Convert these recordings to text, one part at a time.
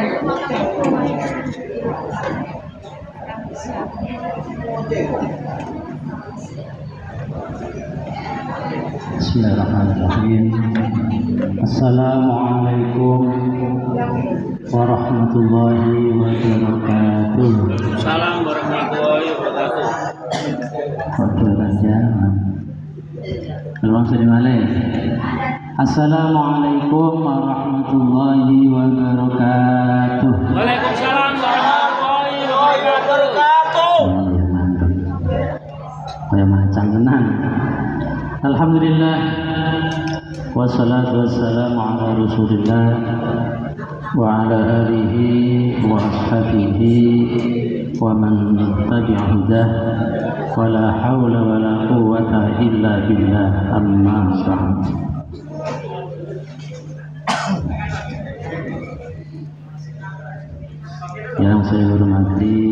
Bismillahirrahmanirrahim. Assalamualaikum warahmatullahi wabarakatuh. Salam warahmatullahi wabarakatuh. Waduh kanjeng. Keluang sedih malih. Assalamualaikum warahmatullahi wabarakatuh. Waalaikumsalam warahmatullahi wabarakatuh. Oh ya mantap. Kayak macam tenang. Alhamdulillah. Wassalatu wassalamu ala Rasulillah wa ala alihi wa ashabihi wa man tabi'a hudah wa la hawla wa la quwwata illa billah amma ba'd. Yang saya hormati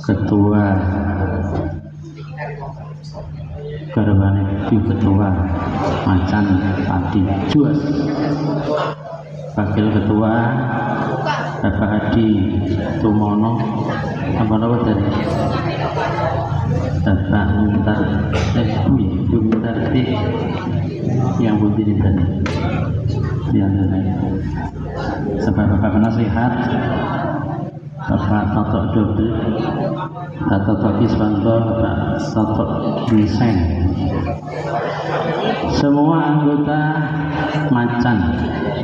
Ketua Garwane Ketua Macan Adi Juas, Wakil Ketua Bapak Hadi Tumono, apa nama tadi? Bapak Muntar yang putih tadi, yang lain. Sebagai Bapak Penasihat Bapak Toto Dobel, Bapak Toto Kiswanto, Bapak Toto Desain, semua anggota Macan,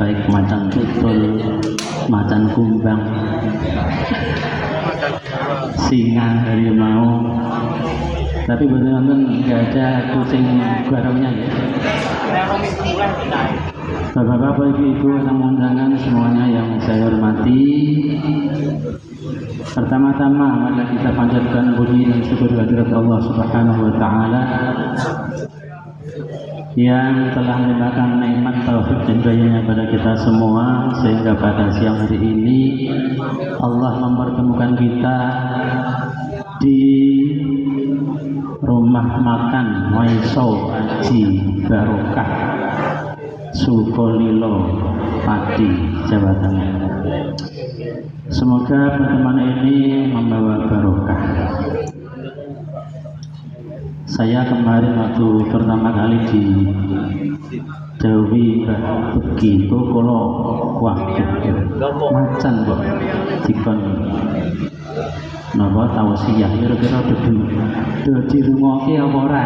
baik Macan Tutul, Macan Kumbang, Singa, Harimau, tapi betul-betul nggak ada kucing garongnya ya. Bapak-bapak, ibu-ibu, tamu undangan semuanya yang saya hormati. Pertama-tama mari kita panjatkan puji dan syukur kehadirat Allah Subhanahu wa taala yang telah melimpahkan nikmat taufik dan hidayahnya pada kita semua sehingga pada siang hari ini Allah mempertemukan kita di rumah makan Waiso Aji Barokah Sukolilo Pati, Jawa Tengah. Semoga pertemuan ini membawa barokah. Saya kemarin waktu pertama kali di Dewi Bagi itu kalau waktu Macan kok dikon napa tausiah kira-kira do dirungokke apa ora.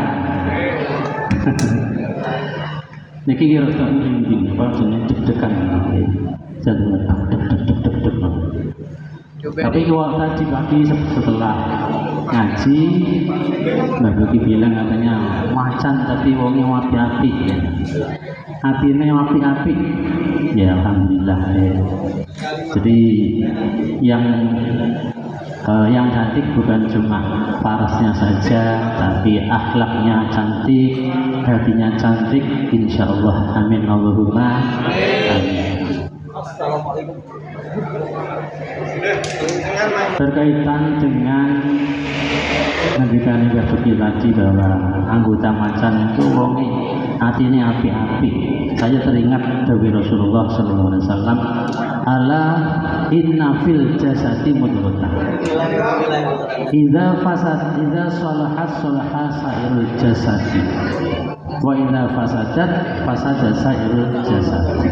Niki kira tak mungkin apa jenenge deg-degan. Jangan deg-deg. Tapi kalau tadi pagi setelah ngaji, Mbak Bagi bilang katanya macan tapi wongnya api-api ya. Hatinya api-api. Ya alhamdulillah ya. Jadi yang cantik bukan cuma parasnya saja, tapi akhlaknya cantik, hatinya cantik, insya Allah. Amin Allahumma amin. Assalamualaikum. Berkaitan dengan ngendikan Mbah Begi tadi bahwa anggota Macan itu wonge hatinya api-api. Saya teringat dari Rasulullah SAW, ala inna fil jasadi mudghah idza fasad idza salahat salaha sairul jasadi wa idza fasadat fasada sairul jasadi.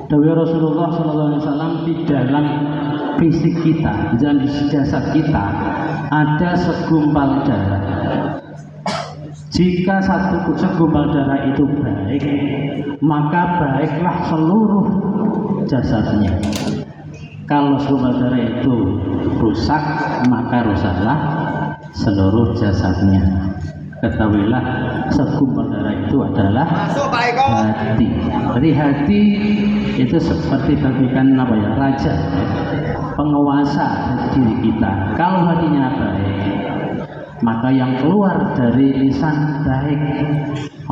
Dawe Rasulullah SAW, di dalam fisik kita, di dalam jasad kita ada segumpal darah. Jika satu segumpal darah itu baik, maka baiklah seluruh jasadnya. Kalau segumpal darah itu rusak, maka rusaklah seluruh jasadnya. Ketahuilah segumpal darah itu adalah hati. Jadi hati itu seperti bagikan apa ya, raja, penguasa diri kita. Kalau hatinya baik, maka yang keluar dari lisan baik,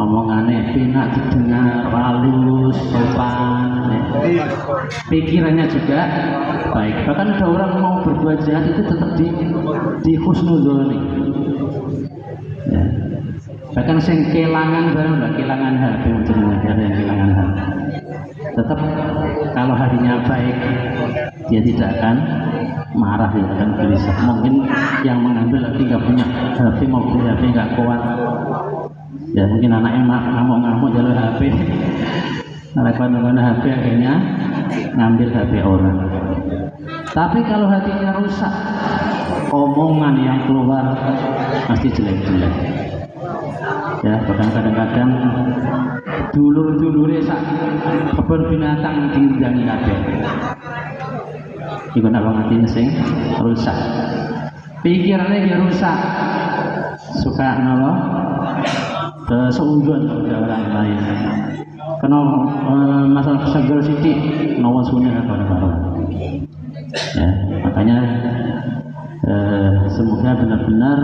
omongannya penak didengar, halus, sopan, ya. Pikirannya juga baik. Bahkan ada orang mau berbuat jahat itu tetap di husnudzoni. Ya. Bahkan sing kelangan barang, kelangan HP, ada yang kelangan dia tidak akan marah, dia akan gelisah. Mungkin yang mengambil lagi nggak punya HP, mau beli HP nggak kuat, ya mungkin anaknya ngamuk-ngamuk jalur HP, HP akhirnya ngambil HP orang. Tapi kalau hatinya rusak, omongan yang keluar pasti jelek-jelek. Ya, bahkan kadang-kadang dulur-dulure sak kebun binatang diundangi kabeh. Iku nak hatinya sing rusak. Pikirannya dia rusak. Suka nolo seujun pada orang lain. Kena masalah segel sidik nawasunya kawan-kawan. Ya, makanya semoga benar-benar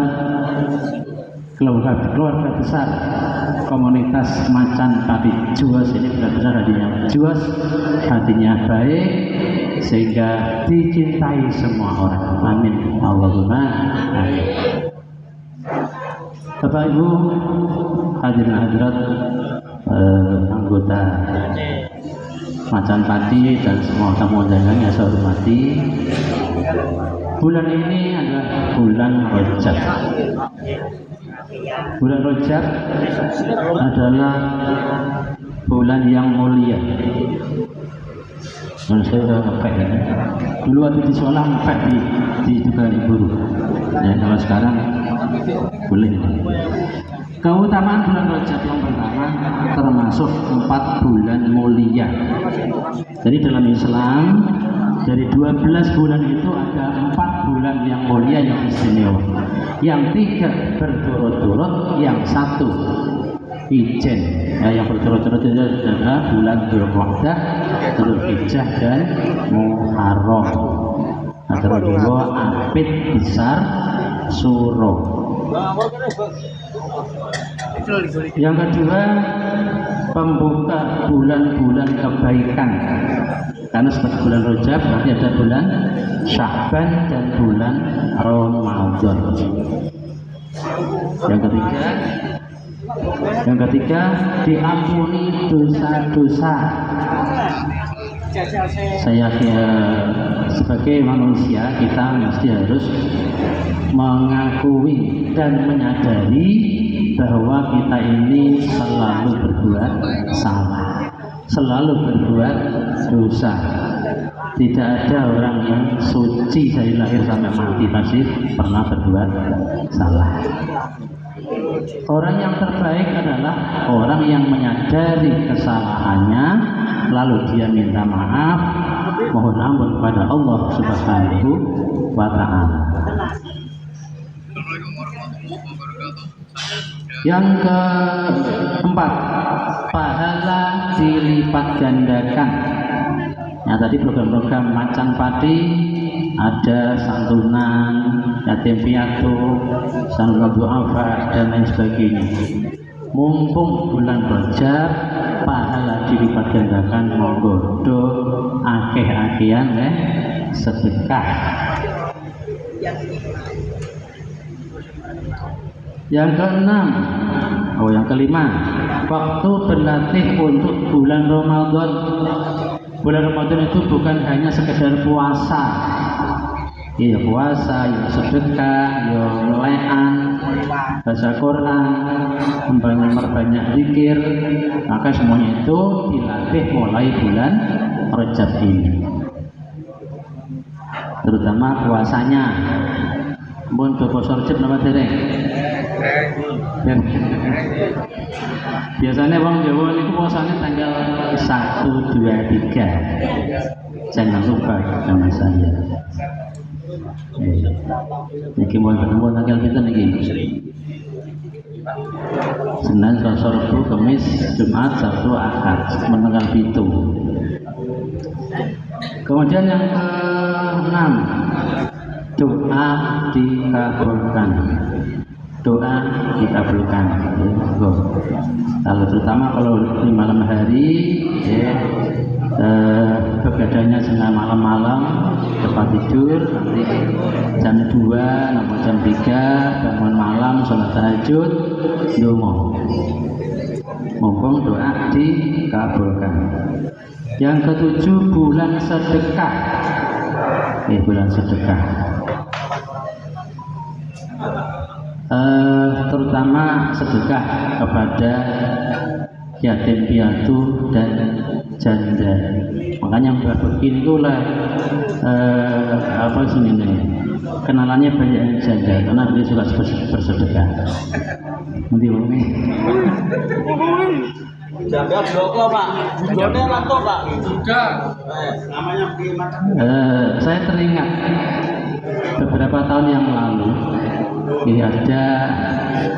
keluarga besar komunitas Macan Pati Juwas ini benar-benar hatinya juwas, hatinya baik, sehingga dicintai semua orang. Amin Allahumma amin. Bapak Ibu hadirin hadirat, anggota Macan Pati dan semua tamu undangan yang saya hormati, bulan ini adalah bulan Rajab. Bulan Rajab adalah bulan yang mulia. Dan saya sudah ngepek ini. Dulu waktu di sekolah ngepek di tukang guru. Ya, kalau sekarang boleh. Keutamaan bulan Rajab yang pertama termasuk 4 bulan mulia. Jadi dalam Islam dari 12 bulan itu ada 4 bulan yang mulia yang istimewa. Yang 3 berturut-turut, yang 1 ijen. Yang berturut-turut itu adalah bulan Dzulqa'dah, Dzulhijjah dan Muharram. Ada dua Apit besar Suro. Yang kedua pembuka bulan-bulan kebaikan. Karena seperti bulan Rajab berarti ada bulan Sya'ban dan bulan Ramadan. Yang ketiga diampuni dosa-dosa. Saya sebagai manusia kita mesti harus mengakui dan menyadari bahwa kita ini selalu berbuat salah, selalu berbuat dosa. Tidak ada orang yang suci dari lahir sampai mati, pasti pernah berbuat salah. Orang yang terbaik adalah orang yang menyadari kesalahannya, lalu dia minta maaf, mohon ampun kepada Allah Subhanahu wa Ta'ala. Yang keempat, pahala dilipat gandakan. Nah, tadi program-program Macan Pati ada santunan yatim piatu, santunan duafa dan lain sebagainya. Mumpung bulan Rajab, pahala dilipat gandakan, monggo do akeh-akehan sedekah. Yang keenam, yang kelima, waktu berlatih untuk bulan Ramadan. Bulan Ramadan itu bukan hanya sekedar puasa, ya puasa, ya sedekah, ya melekan, baca Quran, memperbanyak zikir, maka semuanya itu dilatih mulai bulan Rajab ini. Terutama puasanya. Mun poso Rajab nama dereng. Biasanya Bang Jawa itu puasanya tanggal 1, 2, 3. Jangan lupa sama saya. Niki mau ketemu tanggal pinten niki? Senin, Selasa, Rabu, Kamis, Jumat, Sabtu, Ahad, tanggal 7. Kemudian yang ke-6, doa dikabulkan. Doa dikabulkan. Kalau terutama kalau di malam hari, begadangnya senang malam-malam, cepat tidur, nanti jam 2, namun jam 3 bangun malam, sholat tahajud, dongo. Mumpung doa dikabulkan. Yang ke-7, bulan sedekah. bulan sedekah. Terutama sedekah kepada yatim piatu dan janda. Makanya Mbak Begin itulah apa sih ini? Kenalannya banyak yang janda karena dia suka bersedekah. Nanti ini. Jaga bloko Pak, jone lato Pak. Juga. Namanya Saya teringat beberapa tahun yang lalu ini ada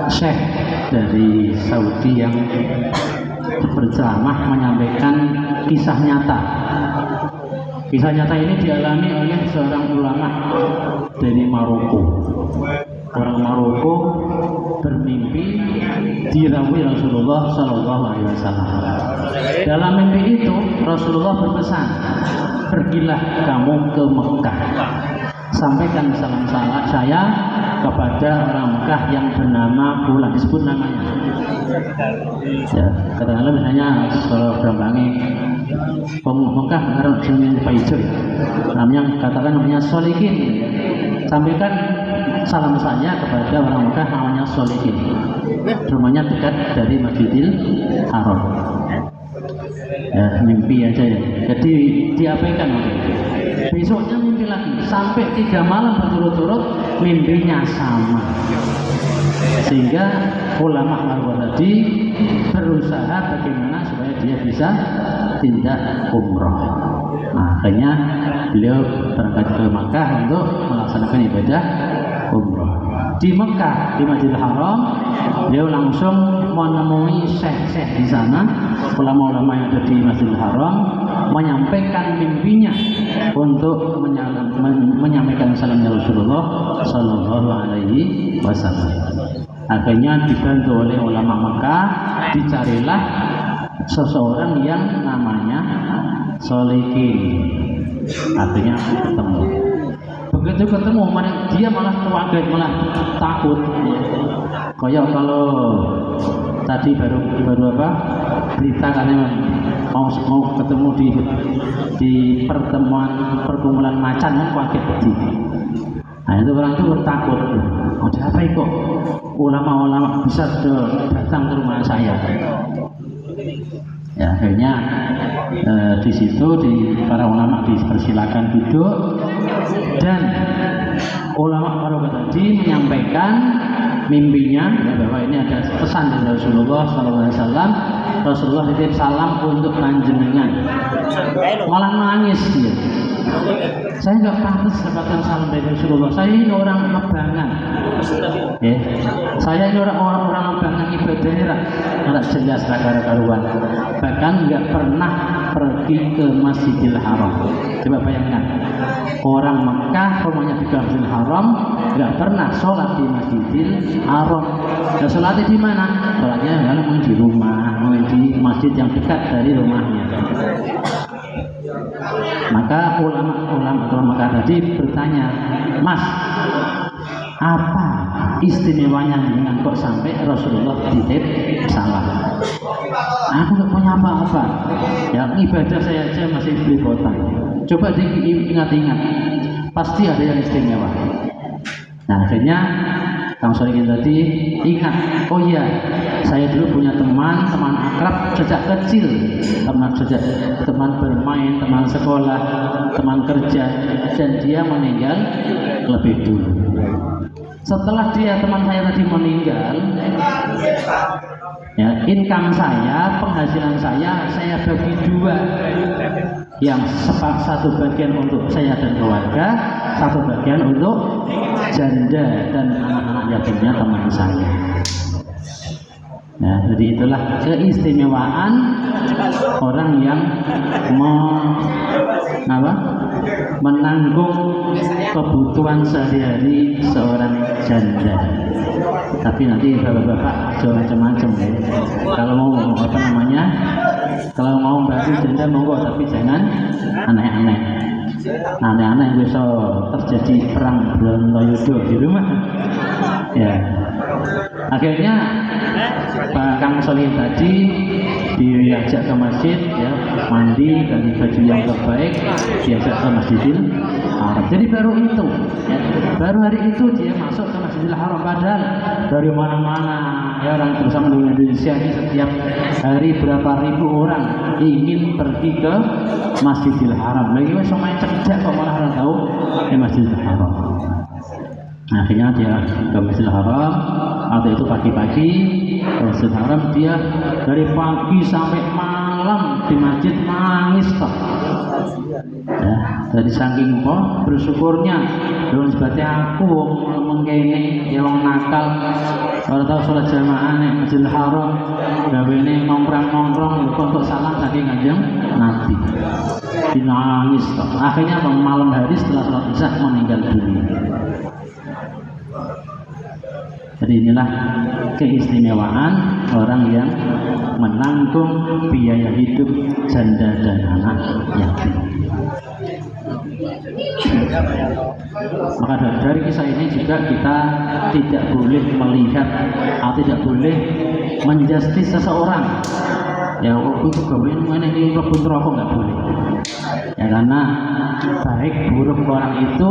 syekh dari Saudi yang berceramah menyampaikan kisah nyata. Kisah nyata ini dialami oleh seorang ulama dari Maroko. Orang Maroko bermimpi dirawui Rasulullah Shallallahu Alaihi Wasallam. Dalam mimpi itu Rasulullah berpesan, pergilah kamu ke Mekah, sampaikan salam saya kepada orang Mekah yang bernama Fulan, disebut namanya. Ya, katakanlah misalnya kalau gampangi Mekah benar jenis Paijo, namanya katakan namanya Solikin. Sampaikan salam saya kepada orang Mekah namanya Solikin. Rumahnya dekat dari Masjidil Haram. Ya, mimpi aja ya. Jadi diabaikan. Besoknya mimpi lagi sampai 3 malam berturut-turut mimpinya sama. Sehingga ulama Maroko tadi berusaha bagaimana supaya dia bisa tindak umroh. Nah, akhirnya beliau berangkat ke Makkah untuk melaksanakan ibadah umroh. Di Mekah, di Masjidil Haram, beliau langsung menemui syekh-syekh di sana, ulama-ulama yang ada di Masjidil Haram, menyampaikan mimpinya untuk menyampaikan salamnya Rasulullah Sallallahu Alaihi Wasallam. Akhirnya dibantu oleh ulama Mekah, dicarilah seseorang yang namanya Solikin. Artinya ketemu. Begitu ketemu, dia malah kaget, malah takut. Kayak kalau tadi baru apa berita katanya mau ketemu di perkumpulan macan, kan kaget begini. Nah itu orang itu takut. Ada apa kok ulama-ulama besar datang ke rumah saya? Ya akhirnya di situ para ulama dipersilakan duduk dan ulama Maroko tadi menyampaikan mimpinya ya, bahwa ini ada pesan dari Rasulullah SAW. Rasulullah titip salam untuk panjenengan. Malah nangis dia. Saya nggak pantas dapatkan salam dari Rasulullah. Saya ini orang Lebangan. Ya. Saya ini orang Lebangan, ibadahnya nggak jelas karuan. Bahkan nggak pernah pergi ke Masjidil Haram. Coba bayangkan, orang Mekah rumahnya di Masjidil Haram, nggak pernah sholat di Masjidil Haram. Dan sholatnya di mana? Sholatnya memang di rumah, di masjid yang dekat dari rumahnya. Maka ulama Mekah tadi bertanya, Mas, apa istimewanya dengan kok sampai Rasulullah titip salam? Aku nggak punya apa-apa, ya ibadah saya aja masih belepotan. Coba diingat-ingat, pasti ada yang istimewa. Nah akhirnya Kang Solikin tadi ingat, oh iya, saya dulu punya teman akrab sejak kecil, teman bermain, teman sekolah, teman kerja, dan dia meninggal lebih dulu. Setelah teman saya tadi meninggal, ya income saya, penghasilan saya bagi 2. Yang satu bagian untuk saya dan keluarga, satu bagian untuk janda dan anak-anak yatimnya teman saya. Nah, jadi itulah keistimewaan orang yang menanggung kebutuhan sehari-hari seorang janda. Tapi nanti bapak-bapak macam-macam ya. Kalau mau kalau mau bantu janda monggo, tapi jangan aneh-aneh. Aneh-aneh bisa terjadi perang Brontoyudo di rumah. Ya. Akhirnya Pak Kang Solihin tadi diajak ke masjid, ya, mandi ganti baju yang terbaik, diajak ke Masjidil Haram. Jadi baru itu, ya, baru hari itu dia masuk ke Masjidil Haram. Padahal dari mana-mana ya orang bersama dengan Indonesia ini setiap hari berapa ribu orang ingin pergi ke Masjidil Haram. Lagi semuanya cerdas kok malah orang tahu ke Masjidil Haram. Akhirnya dia ke Masjidil Haram. Waktu itu pagi-pagi ke Masjidil Haram, dia dari pagi sampai malam di masjid nangis kok. Ya, dari saking kok bersyukurnya dengan sebabnya aku mengkene ya wong nakal kalau tahu sholat jamaah nih Masjidil Haram gawene nongkrong untuk salam saking Kanjeng Nabi. Dinangis kok. Akhirnya malam hari setelah sholat Isya meninggal dunia. Jadi inilah keistimewaan orang yang menanggung biaya hidup janda dan anak yatim. Maka dari kisah ini juga kita tidak boleh melihat atau tidak boleh menjustis seseorang. Ya, itu gawean mana ini lebih rokok nggak boleh. Ya, karena baik buruk orang itu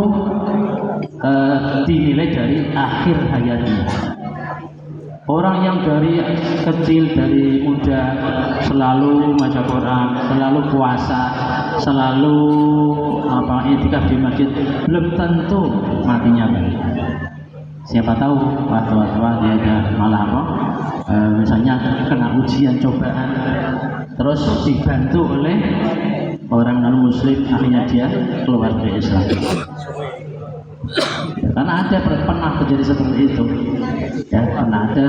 dinilai dari akhir hayatnya. Orang yang dari kecil, dari muda selalu baca Quran, selalu puasa, selalu i'tikaf di masjid, belum tentu matinya baik. Siapa tahu waktu-waktu dia malah misalnya kena ujian cobaan, terus dibantu oleh orang non muslim, akhirnya dia keluar dari Islam. Karena ada pernah terjadi seperti itu, ya, pernah ada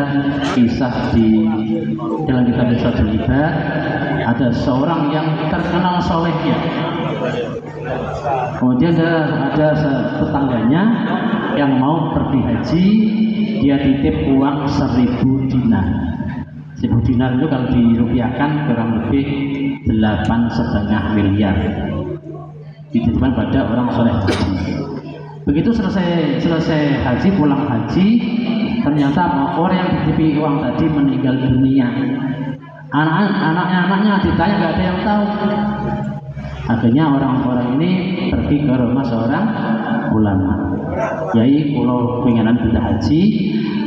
kisah di dalam kitab Suratul Ibad, ada seorang yang terkenal solehnya, kemudian ada tetangganya yang mau pergi haji, dia titip uang 1.000 dinar. 1.000 dinar itu kalau dirupiahkan kurang lebih 8,5 miliar, dititipkan pada orang soleh. Begitu selesai haji, pulang haji, ternyata orang yang dititipi uang tadi meninggal dunia. Anaknya ditanya nggak ada yang tahu. Akhirnya orang-orang ini pergi ke rumah seorang ulama. Yai, kulo pengenan pindah haji,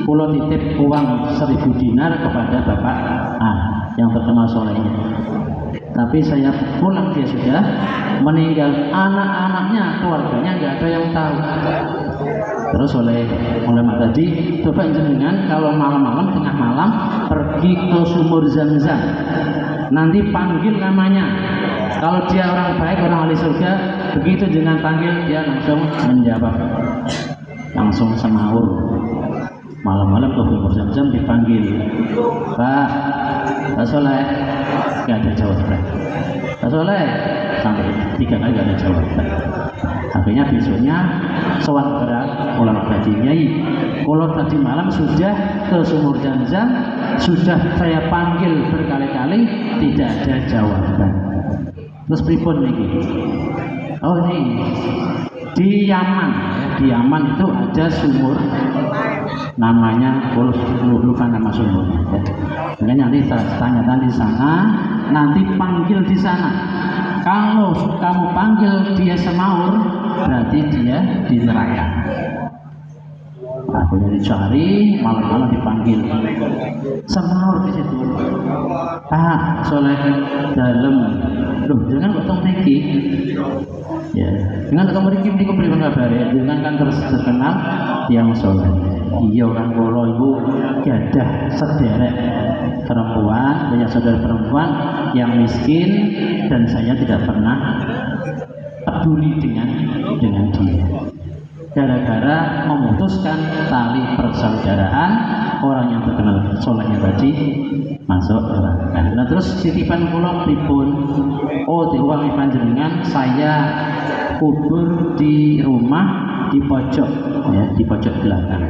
kulo titip uang 1.000 dinar kepada bapak yang terkenal solehnya. Tapi saya pulang dia sudah meninggal, anak-anaknya, keluarganya nggak ada yang tahu. Terus oleh ulama tadi, coba jenengan kalau malam-malam, tengah malam pergi ke sumur Zam-Zam, nanti panggil namanya. Kalau dia orang baik, orang ahli surga, begitu dengan panggil dia langsung menjawab, langsung semaur. Malam-malam ke sumur Zam-Zam dipanggil, Pak Soleh, gak ada jawaban. Pak Soleh, sampai 3 kali gak ada jawaban. Akhirnya besoknya sowan kepada ulama tadi, Nyai, kalau tadi malam sudah ke sumur Zam-Zam, sudah saya panggil berkali-kali, tidak ada jawaban. Terus pripun niki? Oh ini di Yaman, di Yaman itu ada sumur, namanya lupa nama sumurnya. Makanya nanti tanya di sana, nanti panggil di sana. Kalau kamu panggil dia semaur, berarti dia di neraka. Akhirnya dicari, malam-malam dipanggil, semaur di situ. Pak Soleh dalam, loh jangan kok tong mriki. Ya, dengan tong mriki niku pripun kabare? Dengan kan terus terkenal yang soleh. Iya orang kula ibu gadah sederek perempuan, banyak saudara perempuan yang miskin dan saya tidak pernah peduli dengan dia. Gara-gara memutuskan tali persaudaraan, orang yang terkenal solehnya tadi masuk neraka. Nah terus titipan kula pripun? Oh, di uang panjenengan saya kubur di rumah di pojok, ya, di pojok belakang.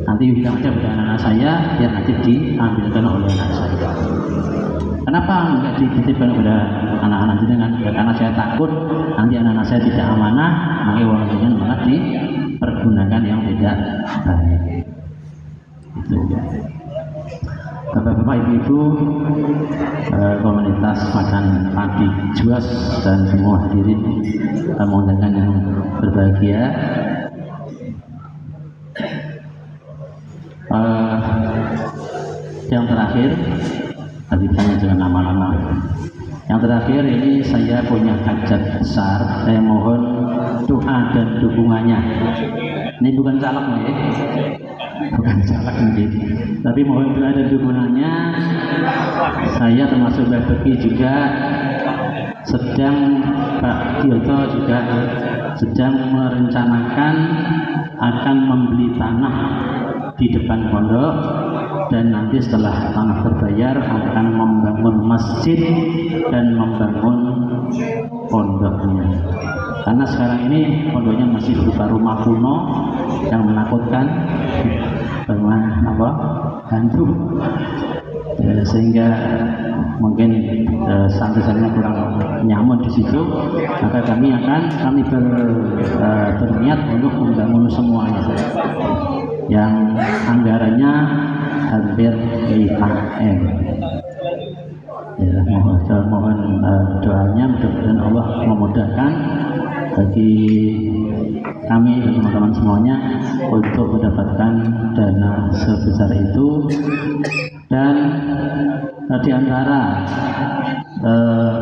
Nanti bilang aja pada anak-anak saya biar nanti diambilkan oleh anak saya. Kenapa enggak dititipkan kepada anak-anak jenengan? Ya, karena saya takut nanti anak-anak saya tidak amanah, maka uang jenengan malah dipergunakan yang tidak baik. Itu ya. Bapak-bapak, ibu-ibu, komunitas makan pagi Juas dan semua hadirin tamu undangan yang berbahagia. Yang terakhir, tadi tanya jangan lama-lama. Yang terakhir ini saya punya hajat besar. Saya mohon doa dan dukungannya. Ini bukan caleg nih, bukan caleg nih, tapi mohon doa dan dukungannya. Saya termasuk bagi juga sedang Pak Tioto juga sedang merencanakan akan membeli tanah di depan pondok, dan nanti setelah tanah terbayar akan membangun masjid dan membangun pondoknya. Karena sekarang ini pondoknya masih berupa rumah kuno yang menakutkan, rumah hantu, sehingga mungkin santri-santrinya kurang nyaman di situ. Maka kami berniat untuk membangun semuanya, yang anggarannya hampir 5M. Ya, mohon doanya, mudah-mudahan Allah memudahkan bagi kami dan teman-teman semuanya untuk mendapatkan dana sebesar itu. Dan di antara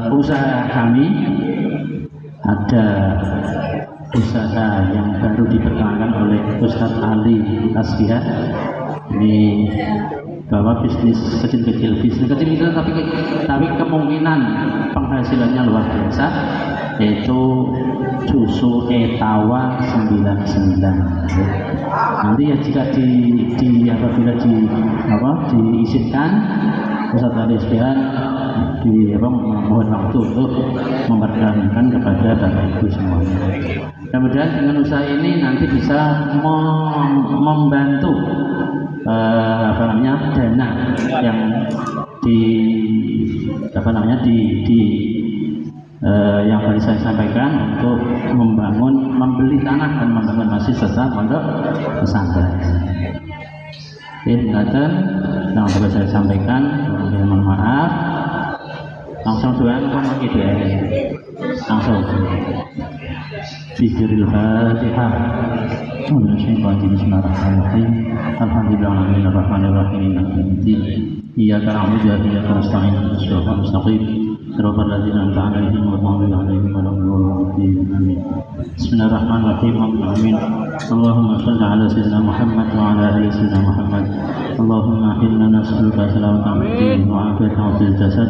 usaha kami ada usaha yang baru diperkenalkan oleh Ustadz Ali Tasbihat. Ini bahwa bisnis kecil-kecil tapi kemungkinan penghasilannya luar biasa, yaitu susu Etawa 99. Nanti ya jika apabila diizinkan, Ustadz Ali Tasbihat mohon waktu untuk memperkenalkan kepada Bapak Ibu semuanya. Kemudian dengan usaha ini nanti bisa membantu dana yang yang tadi saya sampaikan untuk membeli tanah dan membangun masjid serta pondok pesantren. Demikian yang dapat saya sampaikan. Mohon maaf. Langsung doa lagi doa. Langsung. Bismillahirrahmanirrahim. Bismillahirrahmanirrahim. Alhamdulillahirrahmanirrahim. Iyyaka na'budu wa iyyaka nasta'in. Ihdinas mustaqim. Siratal ladzina an'amta 'alaihim ghairil maghdubi 'alaihim waladdallin. Amin. Bismillahirrahmanirrahim. Amin. Allahumma shalli 'ala sayyidina Muhammad wa 'ala ali sayyidina Muhammad. Allahumma inna nas'aluka salamatan fid din wa 'afiyatan fil jasad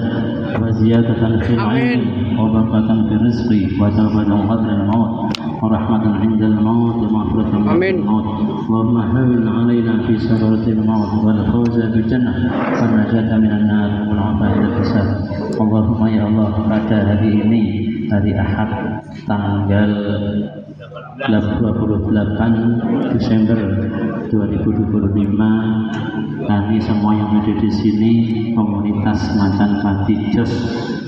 wa ziyadatan fil 'ilmi wa barakatan fil rizqi wa tawbatan qabla al-maut wa rahmatan 'inda al-maut wa maghfiratan 'inda al-maut. Allahumma hawwin 'alaina fi sakaratil maut wal fawza bil jannah wan najata minan nar wal 'afiyata fil hisab. Allahumma ya Allah, pada hari ini, hari Ahad tanggal 28 Desember 2025, kami semua yang ada di sini, komunitas Macan Pati Jos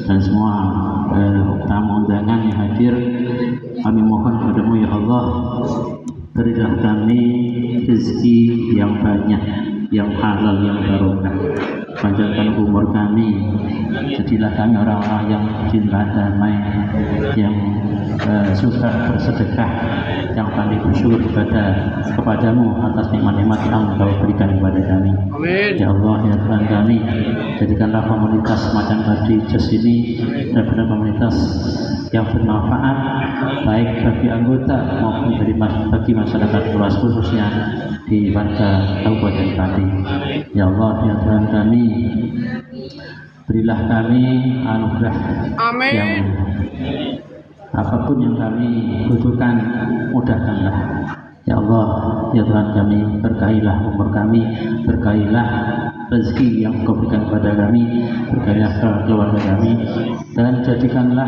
dan semua tamu undangan yang hadir, kami mohon padamu ya Allah, berilah kami rezeki yang banyak, yang halal, yang barokah. Panjangkan umur kami, jadilah kami orang-orang yang cinta damai, yang suka bersedekah, yang pandai bersyukur kepadamu atas nikmat-nikmat yang Engkau berikan kepada kami. Amin. Ya Allah, ya Tuhan kami, jadikanlah komunitas Macan Pati Jos ini benar-benar komunitas yang bermanfaat, baik bagi anggota maupun bagi masyarakat luas, khususnya di warga Kabupaten Pati. Ya Allah, ya Tuhan kami, berilah kami anugerah. Amin. Yang apapun yang kami butuhkan, mudahkanlah. Ya Allah, ya Tuhan kami, berkahilah umur kami, berkahilah rezeki yang Kau berikan kepada kami, berkahilah keluarga kami, dan jadikanlah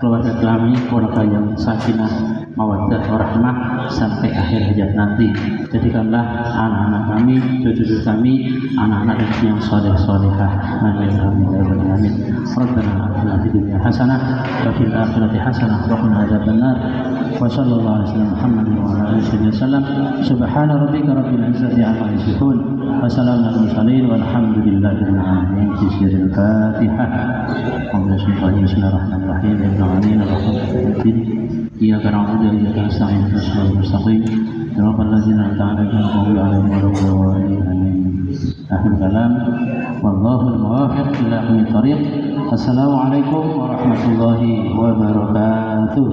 keluarga kami keluarga yang sakinah, mawaddah, warahmah sampai akhir hayat nanti. Jadikanlah anak-anak kami, cucu-cucu kami, anak-anak yang saleh-salehah. Amin amin ya rabbal alamin. Rabbana atina fid dunya hasanah wa fil akhirati hasanah wa qina adzabannar. Wa sallallahu alaihi wasallam Muhammadin wa ala alihi wasallam. Subhana rabbika rabbil izzati amma yasifun. Wassalamu ala mursalin walhamdulillahil alamin. Bismillahirrahmanirrahim. Bismillahirrahmanirrahim. Bismillahirrahmanirrahim. Iyyaka na'budu wa iyyaka nasta'in. Ihdinas mustaqim. Siratal ladzina an'amta 'alaihim ghairil maghdubi 'alaihim. Akhir kalam. Wallahul muwaffiq ila aqwamit thoriq. Assalamualaikum warahmatullahi wabarakatuh.